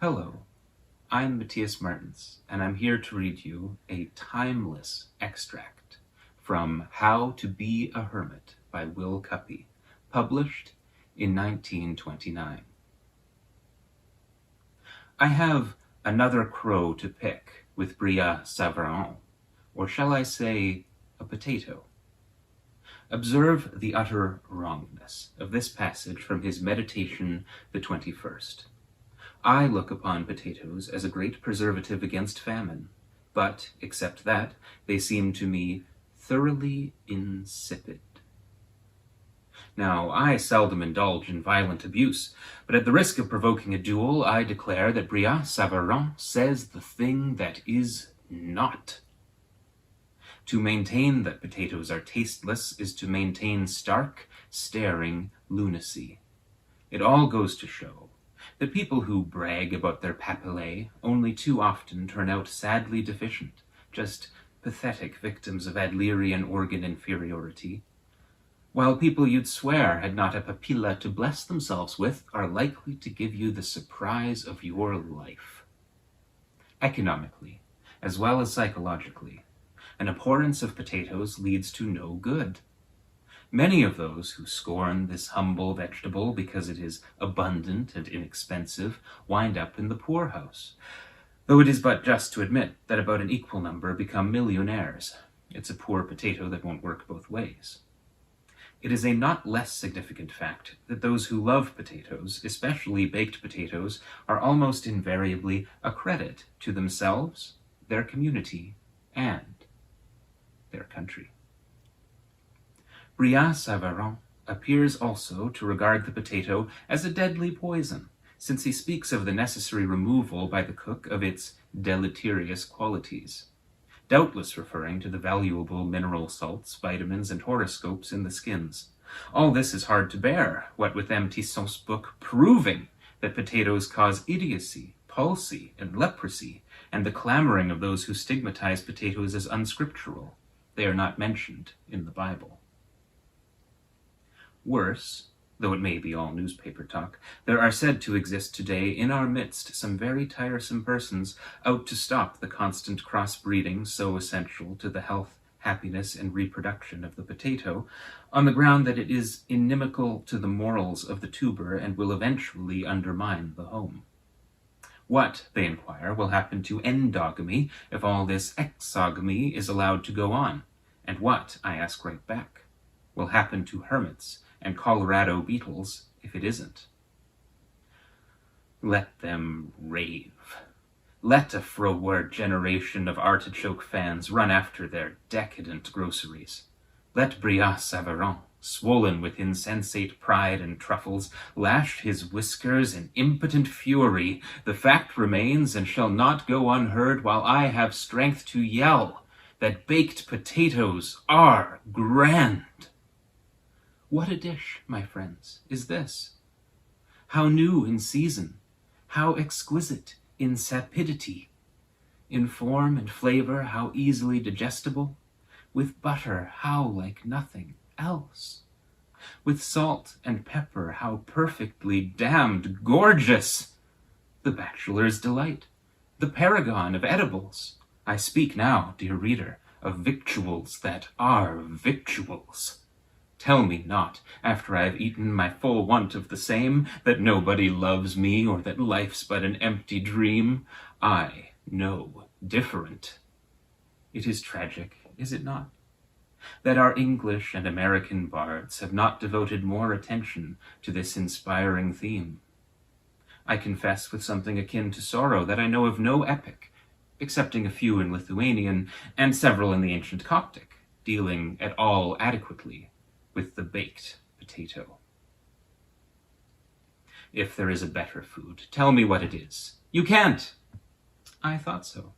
Hello, I'm Mattias Martens, and I'm here to read you a timeless extract from How to Be a Hermit by Will Cuppy, published in 1929. I have another crow to pick with Brillat-Savarin, or shall I say, a potato. Observe the utter wrongness of this passage from his Meditation the 21st. I look upon potatoes as a great preservative against famine, but, except that, they seem to me thoroughly insipid. Now, I seldom indulge in violent abuse, but at the risk of provoking a duel, I declare that Brillat-Savarin says the thing that is not. To maintain that potatoes are tasteless is to maintain stark, staring lunacy. It all goes to show that people who brag about their papillæ only too often turn out sadly deficient, just pathetic victims of Adlerian organ inferiority, while people you'd swear had not a papilla to bless themselves with are likely to give you the surprise of your life. Economically, as well as psychologically, an abhorrence of potatoes leads to no good. Many of those who scorn this humble vegetable because it is abundant and inexpensive wind up in the poorhouse, though it is but just to admit that about an equal number become millionaires. It's a poor potato that won't work both ways. It is a not less significant fact that those who love potatoes, especially baked potatoes, are almost invariably a credit to themselves, their community, and their country. Brillat-Savarin appears also to regard the potato as a deadly poison, since he speaks of the necessary removal by the cook of its deleterious qualities, doubtless referring to the valuable mineral salts, vitamins, and horoscopes in the skins. All this is hard to bear, what with M. Tisson's book proving that potatoes cause idiocy, palsy, and leprosy, and the clamoring of those who stigmatize potatoes as unscriptural. They are not mentioned in the Bible. Worse, though it may be all newspaper talk, there are said to exist today in our midst some very tiresome persons out to stop the constant crossbreeding so essential to the health, happiness, and reproduction of the potato, on the ground that it is inimical to the morals of the tuber and will eventually undermine the home. What, they inquire, will happen to endogamy if all this exogamy is allowed to go on? And what, I ask right back, will happen to hermits and Colorado beetles if it isn't? Let them rave. Let a froward generation of artichoke fans run after their decadent groceries. Let Brillat-Savarin, swollen with insensate pride and truffles, lash his whiskers in impotent fury. The fact remains and shall not go unheard while I have strength to yell that baked potatoes are grand. What a dish, my friends, is this? How new in season, how exquisite in sapidity, in form and flavor how easily digestible, with butter how like nothing else, with salt and pepper how perfectly damned gorgeous, the bachelor's delight, the paragon of edibles. I speak now, dear reader, of victuals that are victuals. Tell me not, after I have eaten my full want of the same, that nobody loves me, or that life's but an empty dream. I know different. It is tragic, is it not, that our English and American bards have not devoted more attention to this inspiring theme. I confess with something akin to sorrow that I know of no epic, excepting a few in Lithuanian and several in the ancient Coptic, dealing at all adequately with the baked potato. If there is a better food, tell me what it is. You can't! I thought so.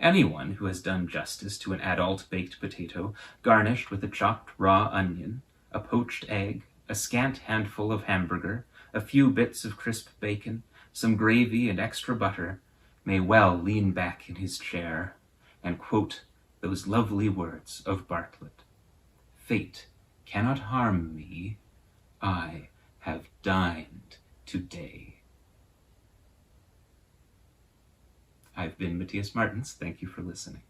Anyone who has done justice to an adult baked potato, garnished with a chopped raw onion, a poached egg, a scant handful of hamburger, a few bits of crisp bacon, some gravy and extra butter, may well lean back in his chair and quote those lovely words of Bartlett. Fate cannot harm me, I have dined today. I've been Mattias Martens. Thank you for listening.